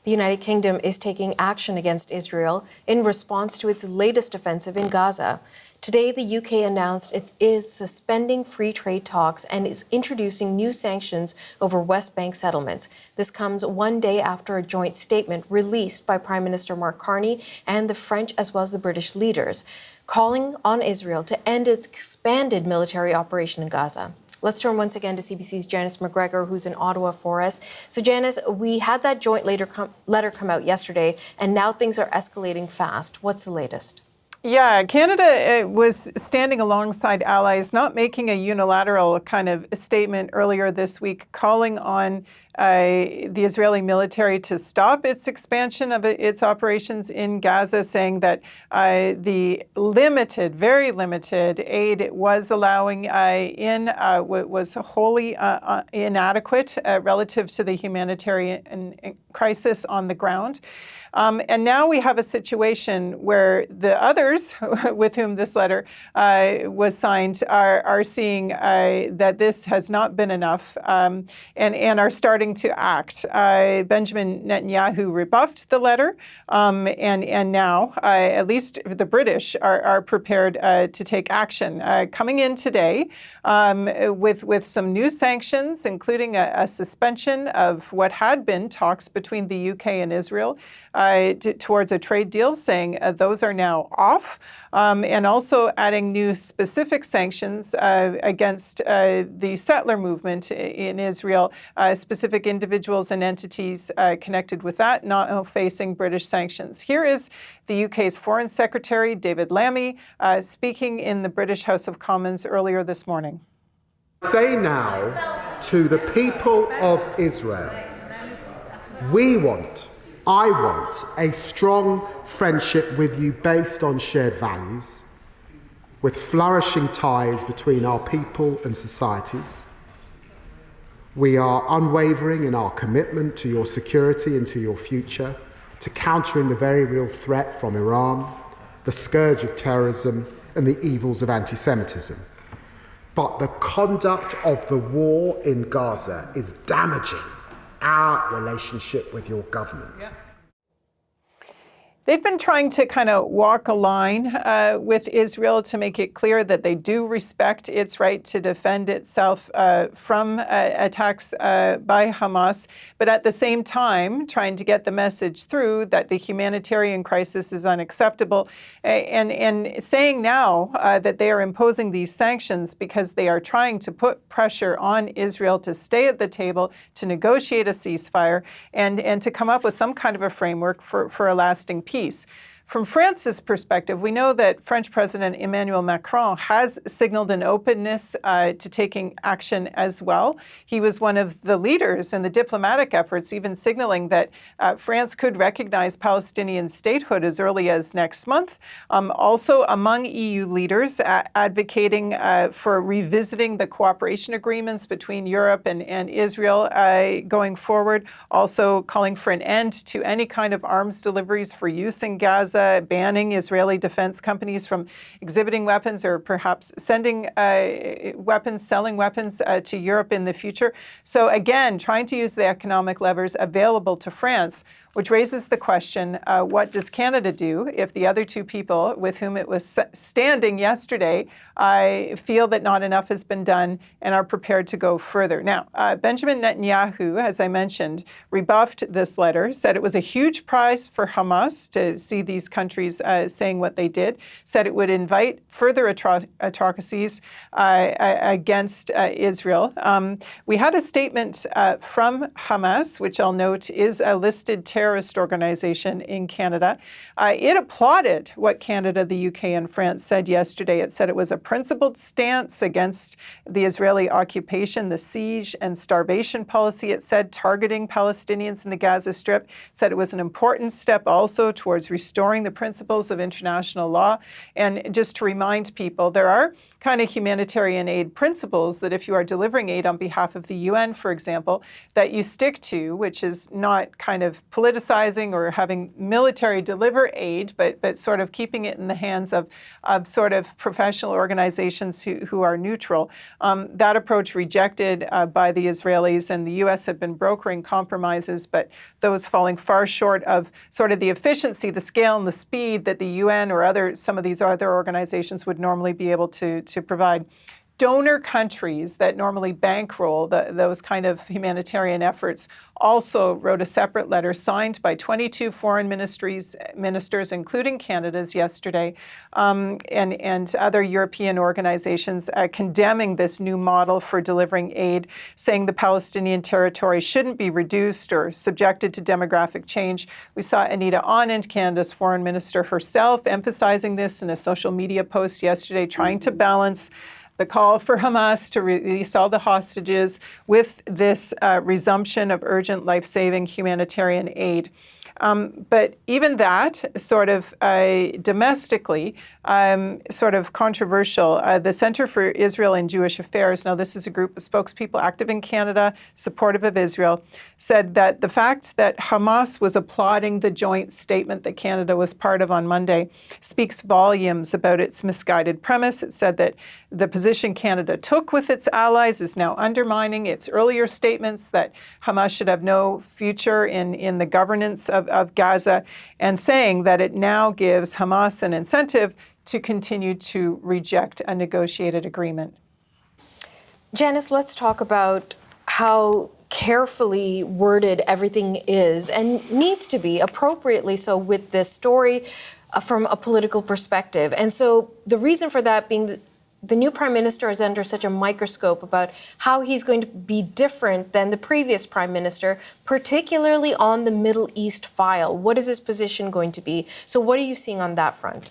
The United Kingdom is taking action against Israel in response to its latest offensive in Gaza. Today, the UK announced it is suspending free trade talks and is introducing new sanctions over West Bank settlements. This comes one day after a joint statement released by Prime Minister Mark Carney and the French as well as the British leaders, calling on Israel to end its expanded military operation in Gaza. Let's turn once again to CBC's Janice McGregor, who's in Ottawa for us. So Janice, we had that joint letter come out yesterday, and now things are escalating fast. What's the latest? Yeah, Canada was standing alongside allies, not making a unilateral kind of statement earlier this week, calling on the Israeli military to stop its expansion of its operations in Gaza, saying that the limited, very limited aid it was allowing was wholly inadequate relative to the humanitarian crisis on the ground. And now we have a situation where the others with whom this letter was signed are seeing that this has not been enough and are starting to act. Benjamin Netanyahu rebuffed the letter, and now at least the British are prepared to take action. Coming in today with some new sanctions, including a suspension of what had been talks between the UK and Israel towards a trade deal, saying those are now off, and also adding new specific sanctions against the settler movement in Israel, specific individuals and entities connected with that not facing British sanctions. Here is the UK's Foreign Secretary David Lammy speaking in the British House of Commons earlier this morning. Say now to the people of Israel, I want a strong friendship with you based on shared values, with flourishing ties between our people and societies. We are unwavering in our commitment to your security and to your future, to countering the very real threat from Iran, the scourge of terrorism, and the evils of anti-Semitism. But the conduct of the war in Gaza is damaging our relationship with your government. Yeah. They've been trying to kind of walk a line with Israel to make it clear that they do respect its right to defend itself from attacks by Hamas, but at the same time trying to get the message through that the humanitarian crisis is unacceptable, and saying now that they are imposing these sanctions because they are trying to put pressure on Israel to stay at the table, to negotiate a ceasefire, and to come up with some kind of a framework for a lasting peace. From France's perspective, we know that French President Emmanuel Macron has signaled an openness to taking action as well. He was one of the leaders in the diplomatic efforts, even signaling that France could recognize Palestinian statehood as early as next month. Also among EU leaders advocating for revisiting the cooperation agreements between Europe and Israel going forward, also calling for an end to any kind of arms deliveries for use in Gaza, banning Israeli defense companies from exhibiting weapons or perhaps sending weapons, selling weapons to Europe in the future. So again, trying to use the economic levers available to France, which raises the question, what does Canada do if the other two people with whom it was standing yesterday feel that not enough has been done and are prepared to go further? Now, Benjamin Netanyahu, as I mentioned, rebuffed this letter, said it was a huge prize for Hamas to see these countries saying what they did, said it would invite further atrocities against Israel. We had a statement from Hamas, which I'll note is a listed terrorist organization in Canada. It applauded what Canada, the UK, and France said yesterday. It said it was a principled stance against the Israeli occupation, the siege and starvation policy, it said, targeting Palestinians in the Gaza Strip. It said it was an important step also towards restoring restoring the principles of international law. And just to remind people, there are kind of humanitarian aid principles that if you are delivering aid on behalf of the UN, for example, that you stick to, which is not kind of politicizing or having military deliver aid, but sort of keeping it in the hands of sort of professional organizations who are neutral. That approach rejected by the Israelis, and the U.S. had been brokering compromises, but those falling far short of sort of the efficiency, the scale, and the speed that the UN or some of these other organizations would normally be able to provide. Donor countries that normally bankroll those kind of humanitarian efforts also wrote a separate letter signed by 22 foreign ministers, including Canada's yesterday, and other European organizations condemning this new model for delivering aid, saying the Palestinian territory shouldn't be reduced or subjected to demographic change. We saw Anita Anand, Canada's foreign minister herself, emphasizing this in a social media post yesterday, trying to balance the call for Hamas to release all the hostages with this resumption of urgent life-saving humanitarian aid. But even that, sort of domestically, sort of controversial. The Center for Israel and Jewish Affairs, now this is a group of spokespeople active in Canada, supportive of Israel, said that the fact that Hamas was applauding the joint statement that Canada was part of on Monday speaks volumes about its misguided premise. It said that the position Canada took with its allies is now undermining its earlier statements that Hamas should have no future in the governance of Gaza, and saying that it now gives Hamas an incentive to continue to reject a negotiated agreement. Janice, let's talk about how carefully worded everything is and needs to be, appropriately so, with this story from a political perspective. And so the reason for that being the new Prime Minister is under such a microscope about how he's going to be different than the previous Prime Minister, particularly on the Middle East file. What is his position going to be? So what are you seeing on that front?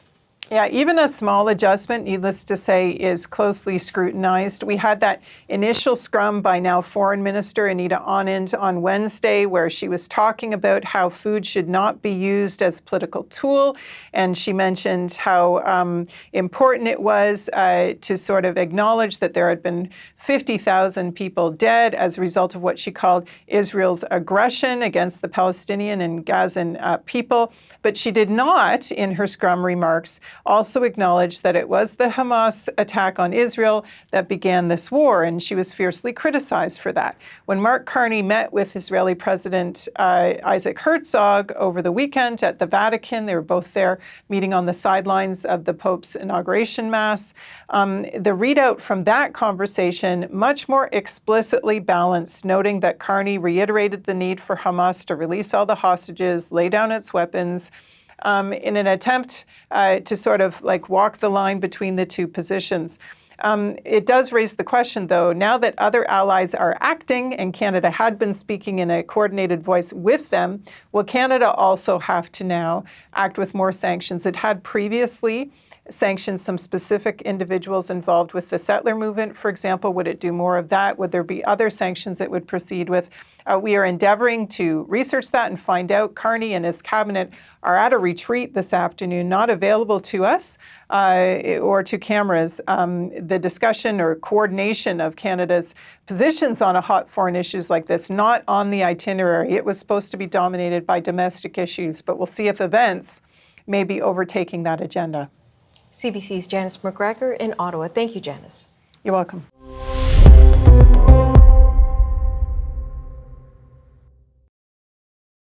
Yeah, even a small adjustment, needless to say, is closely scrutinized. We had that initial scrum by now Foreign Minister Anita Anand on Wednesday, where she was talking about how food should not be used as a political tool. And she mentioned how important it was to sort of acknowledge that there had been 50,000 people dead as a result of what she called Israel's aggression against the Palestinian and Gazan people. But she did not, in her scrum remarks, also acknowledged that it was the Hamas attack on Israel that began this war, and she was fiercely criticized for that. When Mark Carney met with Israeli President Isaac Herzog over the weekend at the Vatican, they were both there meeting on the sidelines of the Pope's inauguration Mass. The readout from that conversation much more explicitly balanced, noting that Carney reiterated the need for Hamas to release all the hostages, lay down its weapons, in an attempt to sort of like walk the line between the two positions. It does raise the question, though, now that other allies are acting and Canada had been speaking in a coordinated voice with them, will Canada also have to now act with more sanctions? It had previously sanctioned some specific individuals involved with the settler movement, for example. Would it do more of that? Would there be other sanctions it would proceed with? We are endeavoring to research that and find out. Carney and his cabinet are at a retreat this afternoon, not available to us or to cameras. The discussion or coordination of Canada's positions on hot foreign issues like this, not on the itinerary. It was supposed to be dominated by domestic issues, but we'll see if events may be overtaking that agenda. CBC's Janice McGregor in Ottawa. Thank you, Janice. You're welcome.